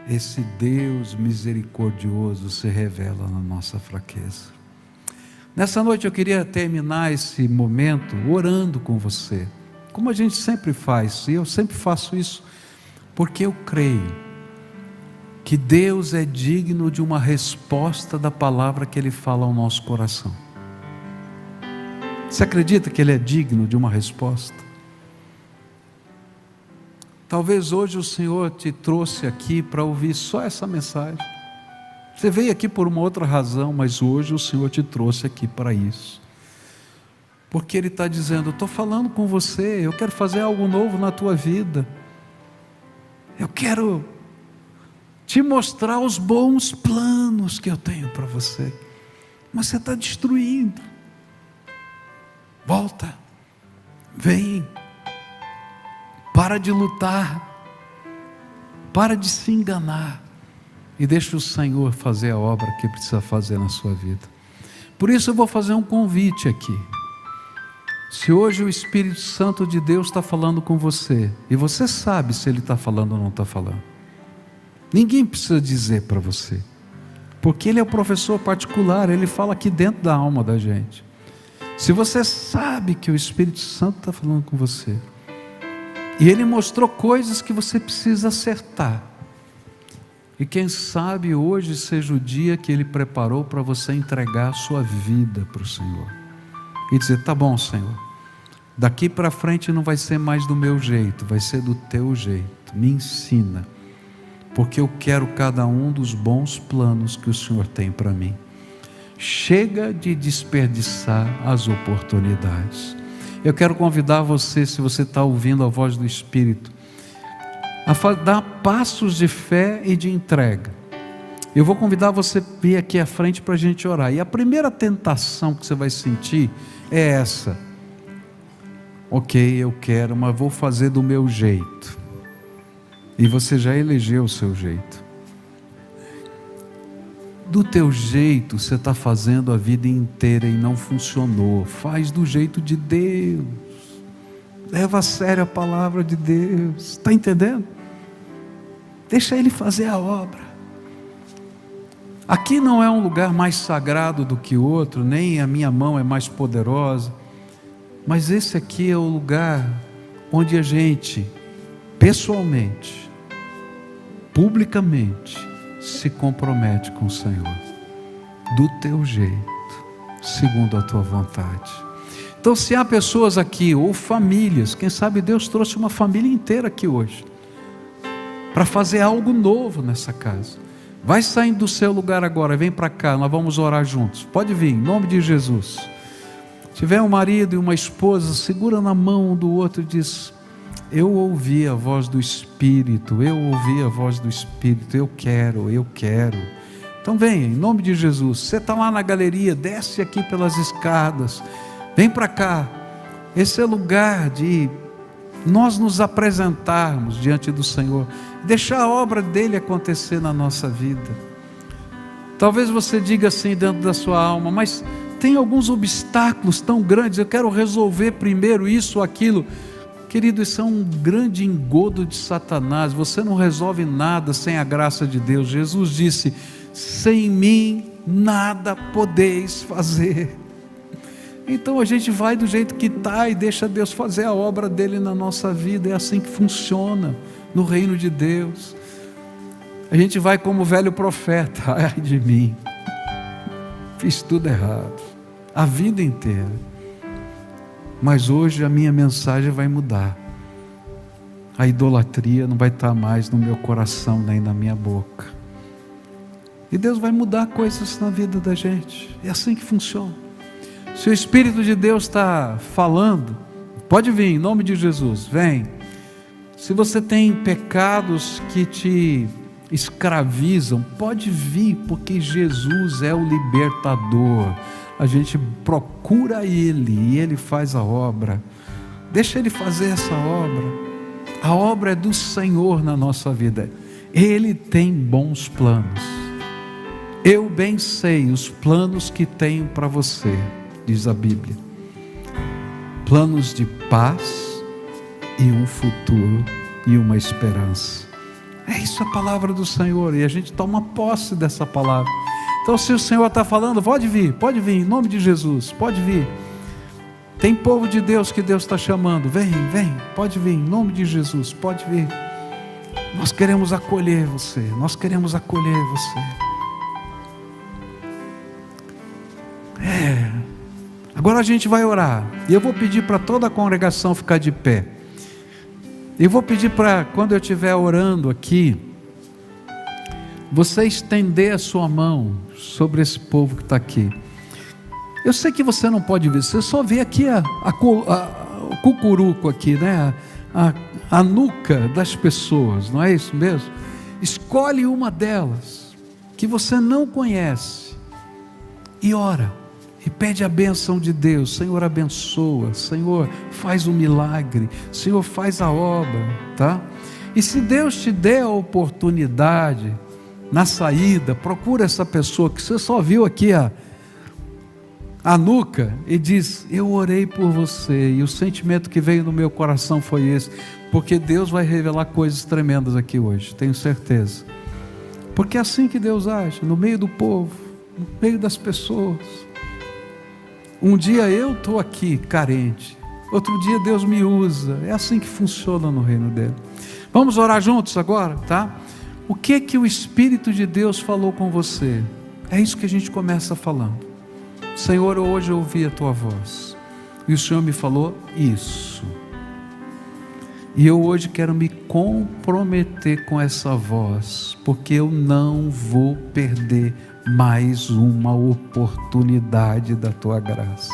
esse Deus misericordioso se revela na nossa fraqueza. Nessa noite eu queria terminar esse momento orando com você, como a gente sempre faz, e eu sempre faço isso, porque eu creio que Deus é digno de uma resposta da palavra que Ele fala ao nosso coração. Você acredita que Ele é digno de uma resposta? Talvez hoje o Senhor te trouxe aqui para ouvir só essa mensagem. Você veio aqui por uma outra razão, mas hoje o Senhor te trouxe aqui para isso. Porque Ele está dizendo: eu estou falando com você, eu quero fazer algo novo na tua vida. Eu quero te mostrar os bons planos que eu tenho para você. Mas você está destruindo. Volta, vem. Para de lutar, para de se enganar, e deixa o Senhor fazer a obra que precisa fazer na sua vida. Por isso eu vou fazer um convite aqui. Se hoje o Espírito Santo de Deus está falando com você, e você sabe se Ele está falando ou não está falando, ninguém precisa dizer para você, porque Ele é o professor particular, Ele fala aqui dentro da alma da gente. Se você sabe que o Espírito Santo está falando com você, e Ele mostrou coisas que você precisa acertar, e quem sabe hoje seja o dia que Ele preparou para você entregar a sua vida para o Senhor, e dizer: tá bom, Senhor, daqui para frente não vai ser mais do meu jeito, vai ser do teu jeito, me ensina, porque eu quero cada um dos bons planos que o Senhor tem para mim. Chega de desperdiçar as oportunidades. Eu quero convidar você, se você está ouvindo a voz do Espírito, a dar passos de fé e de entrega. Eu vou convidar você a vir aqui à frente para a gente orar. E a primeira tentação que você vai sentir é essa: ok, eu quero, mas vou fazer do meu jeito. E você já elegeu o seu jeito. Do teu jeito você está fazendo a vida inteira e não funcionou. Faz do jeito de Deus. Leva a sério a palavra de Deus. Está entendendo? Deixa Ele fazer a obra. Aqui não é um lugar mais sagrado do que outro, nem a minha mão é mais poderosa, mas esse aqui é o lugar onde a gente, pessoalmente, publicamente, se compromete com o Senhor, do teu jeito, segundo a tua vontade. Então, se há pessoas aqui, ou famílias, quem sabe Deus trouxe uma família inteira aqui hoje, para fazer algo novo nessa casa. Vai saindo do seu lugar agora, vem para cá, nós vamos orar juntos. Pode vir, em nome de Jesus. Se tiver um marido e uma esposa, segura na mão um do outro e diz: eu ouvi a voz do Espírito, eu ouvi a voz do Espírito, eu quero. Então venha, em nome de Jesus. Você está lá na galeria, desce aqui pelas escadas, vem para cá. Esse é lugar de nós nos apresentarmos diante do Senhor, deixar a obra dele acontecer na nossa vida. Talvez você diga assim dentro da sua alma: mas tem alguns obstáculos tão grandes, eu quero resolver primeiro isso ou aquilo. Querido, isso é um grande engodo de Satanás. Você não resolve nada sem a graça de Deus. Jesus disse: sem mim nada podeis fazer. Então a gente vai do jeito que está e deixa Deus fazer a obra dele na nossa vida. É assim que funciona no reino de Deus. A gente vai como o velho profeta: ai de mim, fiz tudo errado a vida inteira, mas hoje a minha mensagem vai mudar. A idolatria não vai estar mais no meu coração nem na minha boca, e Deus vai mudar coisas na vida da gente. É assim que funciona. Se o Espírito de Deus está falando, pode vir, em nome de Jesus, vem. Se você tem pecados que te escravizam, pode vir, porque Jesus é o libertador. A gente procura Ele e Ele faz a obra. Deixa Ele fazer essa obra. A obra é do Senhor na nossa vida. Ele tem bons planos. Eu bem sei os planos que tenho para você, diz a Bíblia: planos de paz e um futuro e uma esperança. É isso a palavra do Senhor, e a gente toma posse dessa palavra. Então, se o Senhor está falando, pode vir, em nome de Jesus, pode vir. Tem povo de Deus que Deus está chamando, vem, pode vir, em nome de Jesus, pode vir. Nós queremos acolher você, Agora a gente vai orar, e eu vou pedir para toda a congregação ficar de pé. Eu vou pedir para, quando eu estiver orando aqui, você estender a sua mão sobre esse povo que está aqui. Eu sei que você não pode ver, você só vê aqui o cucuruco aqui, né? A nuca das pessoas, não é isso mesmo? Escolhe uma delas que você não conhece e ora. E pede a bênção de Deus. Senhor, abençoa. Senhor, faz um milagre. Senhor, faz a obra, tá? E se Deus te der a oportunidade, na saída, procura essa pessoa que você só viu aqui a nuca, e diz: eu orei por você, e o sentimento que veio no meu coração foi esse, porque Deus vai revelar coisas tremendas aqui hoje, tenho certeza. Porque é assim que Deus age, no meio do povo, no meio das pessoas. Um dia eu estou aqui carente, outro dia Deus me usa. É assim que funciona no reino dele. Vamos orar juntos agora, tá? O que o Espírito de Deus falou com você? É isso que a gente começa falando. Senhor, hoje eu ouvi a tua voz e o Senhor me falou isso, e eu hoje quero me comprometer com essa voz, porque eu não vou perder mais uma oportunidade da tua graça.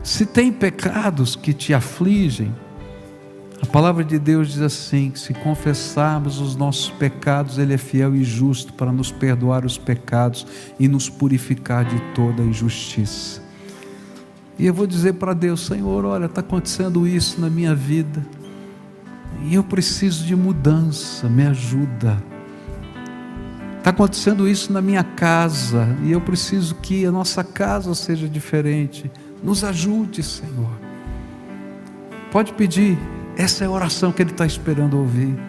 Se tem pecados que te afligem, a palavra de Deus diz assim: que se confessarmos os nossos pecados, Ele é fiel e justo para nos perdoar os pecados e nos purificar de toda injustiça. E eu vou dizer para Deus: Senhor, olha, está acontecendo isso na minha vida, e eu preciso de mudança, me ajuda. Está acontecendo isso na minha casa, e eu preciso que a nossa casa seja diferente. Nos ajude, Senhor. Pode pedir, essa é a oração que Ele está esperando ouvir.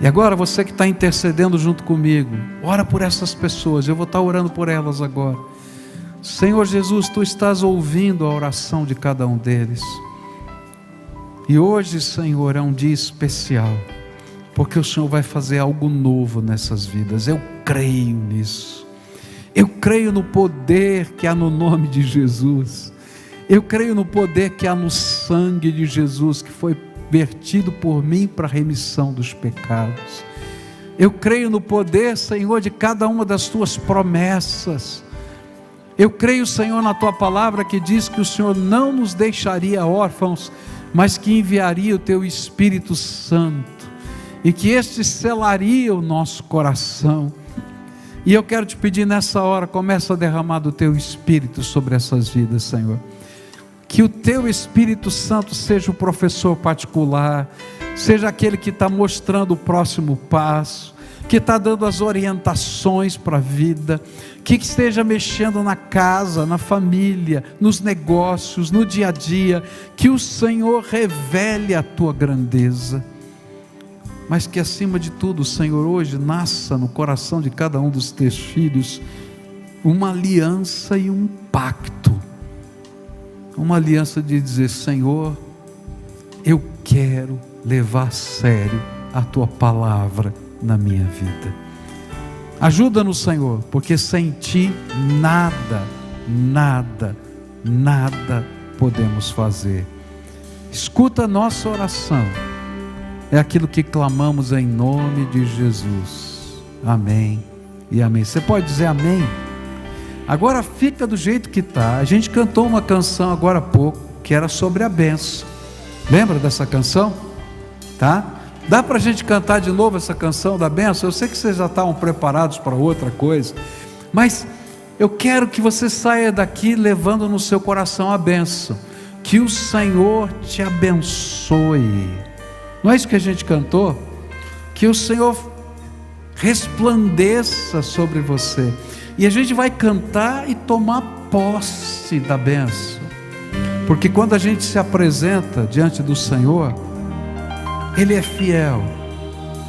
E agora você que está intercedendo junto comigo, ora por essas pessoas, eu vou estar orando por elas agora. Senhor Jesus, Tu estás ouvindo a oração de cada um deles, e hoje, Senhor, é um dia especial, porque o Senhor vai fazer algo novo nessas vidas. Eu creio nisso. Eu creio no poder que há no nome de Jesus. Eu creio no poder que há no sangue de Jesus, que foi vertido por mim para a remissão dos pecados. Eu creio no poder, Senhor, de cada uma das Tuas promessas. Eu creio, Senhor, na Tua palavra que diz que o Senhor não nos deixaria órfãos, mas que enviaria o Teu Espírito Santo, e que este selaria o nosso coração. E eu quero te pedir nessa hora, começa a derramar do Teu Espírito sobre essas vidas, Senhor. Que o Teu Espírito Santo seja o professor particular, seja aquele que está mostrando o próximo passo. que está dando as orientações para a vida, que esteja mexendo na casa, na família, nos negócios, no dia a dia, que o Senhor revele a tua grandeza, mas que acima de tudo, o Senhor hoje nasça no coração de cada um dos teus filhos uma aliança e um pacto, uma aliança de dizer: Senhor, eu quero levar a sério a tua palavra na minha vida. Ajuda-nos, Senhor, porque sem ti nada podemos fazer. Escuta a nossa oração, é aquilo que clamamos em nome de Jesus. Amém e amém. Você pode dizer amém? Agora fica do jeito que está. A gente cantou uma canção agora há pouco que era sobre a bênção. Lembra dessa canção? Tá? Dá para a gente cantar de novo essa canção da bênção? Eu sei que vocês já estavam preparados para outra coisa, mas eu quero que você saia daqui levando no seu coração a bênção. Que o Senhor te abençoe. Não é isso que a gente cantou? Que o Senhor resplandeça sobre você. E a gente vai cantar e tomar posse da bênção, porque quando a gente se apresenta diante do Senhor, Ele é fiel,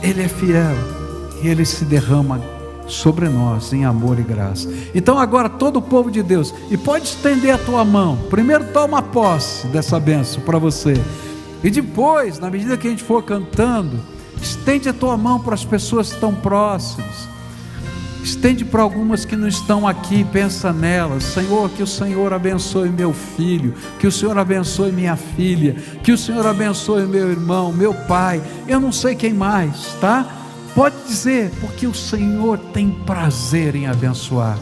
e Ele se derrama sobre nós em amor e graça. Então agora todo o povo de Deus, e pode estender a tua mão, primeiro toma posse dessa bênção para você, e depois, na medida que a gente for cantando, estende a tua mão para as pessoas que estão próximas, estende para algumas que não estão aqui, pensa nelas. Senhor, que o Senhor abençoe meu filho, que o Senhor abençoe minha filha, que o Senhor abençoe meu irmão, meu pai, eu não sei quem mais, tá? Pode dizer, porque o Senhor tem prazer em abençoar.